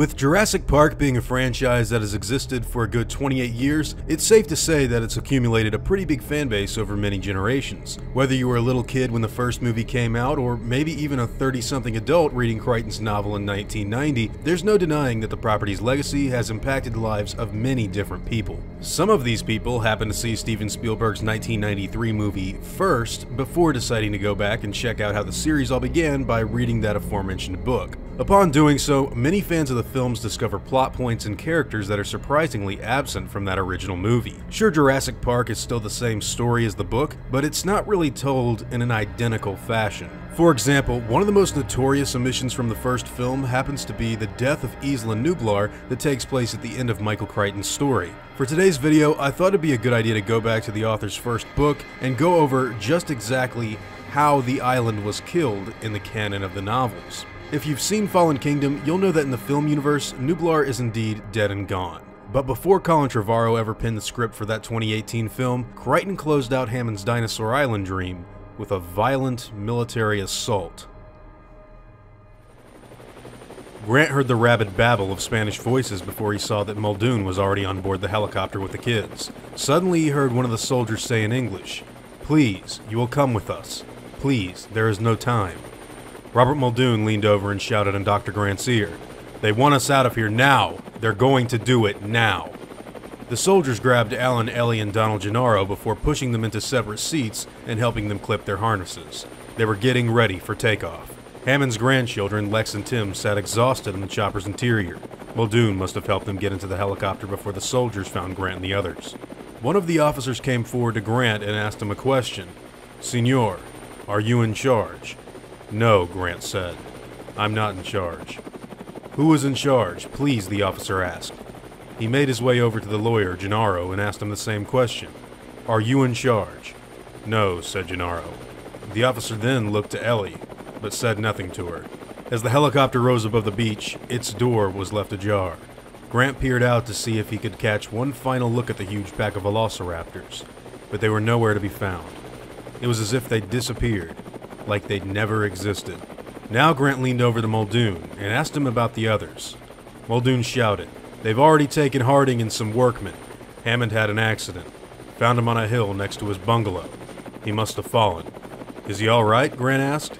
With Jurassic Park being a franchise that has existed for a good 28 years, it's safe to say that it's accumulated a pretty big fan base over many generations. Whether you were a little kid when the first movie came out, or maybe even a 30-something adult reading Crichton's novel in 1990, there's no denying that the property's legacy has impacted the lives of many different people. Some of these people happened to see Steven Spielberg's 1993 movie first, before deciding to go back and check out how the series all began by reading that aforementioned book. Upon doing so, many fans of the films discover plot points and characters that are surprisingly absent from that original movie. Sure, Jurassic Park is still the same story as the book, but it's not really told in an identical fashion. For example, one of the most notorious omissions from the first film happens to be the death of Isla Nublar that takes place at the end of Michael Crichton's story. For today's video, I thought it'd be a good idea to go back to the author's first book and go over just exactly how the island was killed in the canon of the novels. If you've seen Fallen Kingdom, you'll know that in the film universe, Nublar is indeed dead and gone. But before Colin Trevorrow ever penned the script for that 2018 film, Crichton closed out Hammond's Dinosaur Island dream with a violent military assault. Grant heard the rabid babble of Spanish voices before he saw that Muldoon was already on board the helicopter with the kids. Suddenly he heard one of the soldiers say in English, "Please, you will come with us. Please, there is no time." Robert Muldoon leaned over and shouted in Dr. Grant's ear, "They want us out of here now! They're going to do it now!" The soldiers grabbed Alan, Ellie, and Donald Gennaro before pushing them into separate seats and helping them clip their harnesses. They were getting ready for takeoff. Hammond's grandchildren, Lex and Tim, sat exhausted in the chopper's interior. Muldoon must have helped them get into the helicopter before the soldiers found Grant and the others. One of the officers came forward to Grant and asked him a question. "Senor, are you in charge?" "No," Grant said. "I'm not in charge." "Who is in charge, please?" the officer asked. He made his way over to the lawyer, Gennaro, and asked him the same question. "Are you in charge?" "No," said Gennaro. The officer then looked to Ellie, but said nothing to her. As the helicopter rose above the beach, its door was left ajar. Grant peered out to see if he could catch one final look at the huge pack of velociraptors, but they were nowhere to be found. It was as if they'd disappeared, like they'd never existed. Now Grant leaned over to Muldoon and asked him about the others. Muldoon shouted, "They've already taken Harding and some workmen. Hammond had an accident. Found him on a hill next to his bungalow. He must have fallen." "Is he all right?" Grant asked.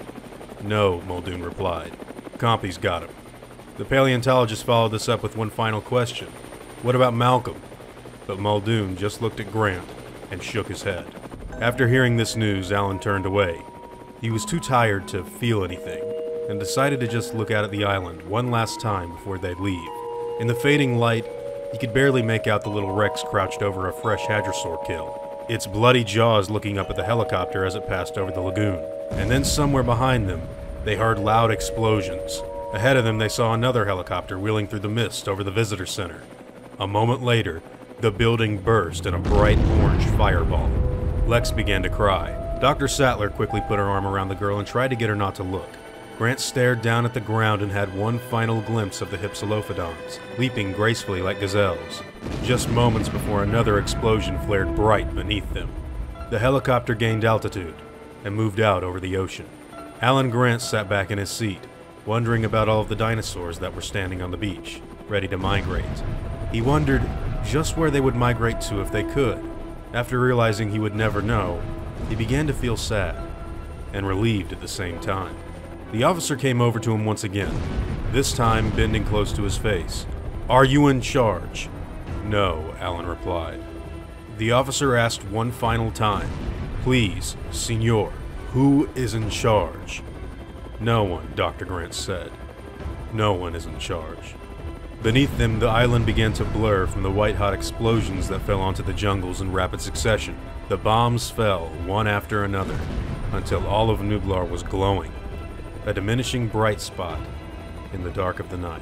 "No," Muldoon replied. "Compy's got him." The paleontologist followed this up with one final question. "What about Malcolm?" But Muldoon just looked at Grant and shook his head. After hearing this news, Alan turned away. He was too tired to feel anything, and decided to just look out at the island one last time before they'd leave. In the fading light, he could barely make out the little Rex crouched over a fresh hadrosaur kill, its bloody jaws looking up at the helicopter as it passed over the lagoon. And then somewhere behind them, they heard loud explosions. Ahead of them, they saw another helicopter wheeling through the mist over the visitor center. A moment later, the building burst in a bright orange fireball. Lex began to cry. Dr. Sattler quickly put her arm around the girl and tried to get her not to look. Grant stared down at the ground and had one final glimpse of the Hypsilophodons, leaping gracefully like gazelles, just moments before another explosion flared bright beneath them. The helicopter gained altitude and moved out over the ocean. Alan Grant sat back in his seat, wondering about all of the dinosaurs that were standing on the beach, ready to migrate. He wondered just where they would migrate to if they could. After realizing he would never know, he began to feel sad and relieved at the same time. The officer came over to him once again, this time bending close to his face. "Are you in charge?" "No," Alan replied. The officer asked one final time, "Please, senor, who is in charge?" "No one," Dr. Grant said. "No one is in charge." Beneath them, the island began to blur from the white-hot explosions that fell onto the jungles in rapid succession. The bombs fell, one after another, until all of Nublar was glowing, a diminishing bright spot in the dark of the night.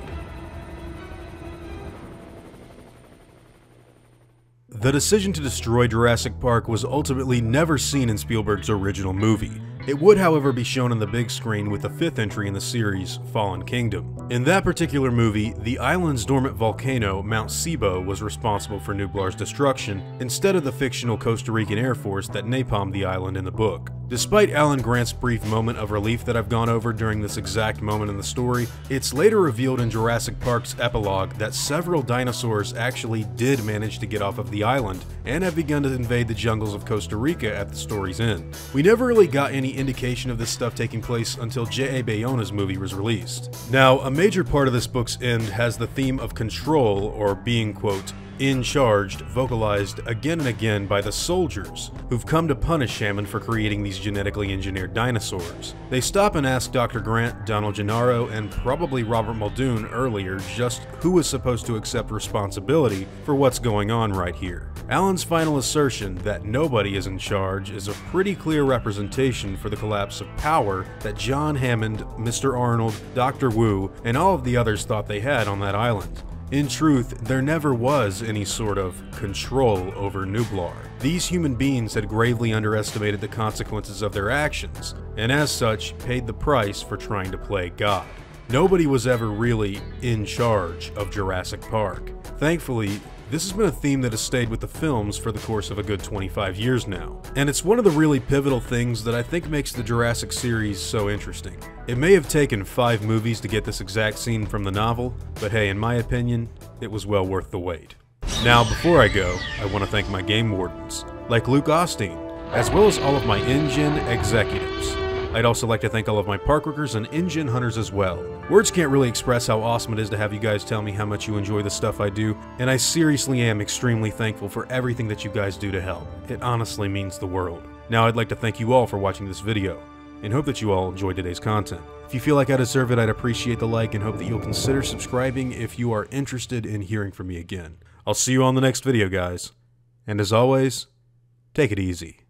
The decision to destroy Jurassic Park was ultimately never seen in Spielberg's original movie. It would, however, be shown on the big screen with the fifth entry in the series, Fallen Kingdom. In that particular movie, the island's dormant volcano, Mount Sibo, was responsible for Nublar's destruction, instead of the fictional Costa Rican Air Force that napalmed the island in the book. Despite Alan Grant's brief moment of relief that I've gone over during this exact moment in the story, it's later revealed in Jurassic Park's epilogue that several dinosaurs actually did manage to get off of the island and have begun to invade the jungles of Costa Rica at the story's end. We never really got any indication of this stuff taking place until J.A. Bayona's movie was released. Now, a major part of this book's end has the theme of control, or being, quote, in charge, vocalized again and again by the soldiers who've come to punish Hammond for creating these genetically engineered dinosaurs. They stop and ask Dr. Grant, Donald Gennaro, and probably Robert Muldoon earlier just who is supposed to accept responsibility for what's going on right here. Alan's final assertion that nobody is in charge is a pretty clear representation for the collapse of power that John Hammond, Mr. Arnold, Dr. Wu, and all of the others thought they had on that island. In truth, there never was any sort of control over Nublar. These human beings had gravely underestimated the consequences of their actions, and as such, paid the price for trying to play God. Nobody was ever really in charge of Jurassic Park. Thankfully, this has been a theme that has stayed with the films for the course of a good 25 years now. And it's one of the really pivotal things that I think makes the Jurassic series so interesting. It may have taken 5 movies to get this exact scene from the novel, but hey, in my opinion, it was well worth the wait. Now, before I go, I want to thank my game wardens, like Luke Osteen, as well as all of my InGen executives. I'd also like to thank all of my park workers and InGen hunters as well. Words can't really express how awesome it is to have you guys tell me how much you enjoy the stuff I do, and I seriously am extremely thankful for everything that you guys do to help. It honestly means the world. Now I'd like to thank you all for watching this video, and hope that you all enjoyed today's content. If you feel like I deserve it, I'd appreciate the like and hope that you'll consider subscribing if you are interested in hearing from me again. I'll see you on the next video, guys. And as always, take it easy.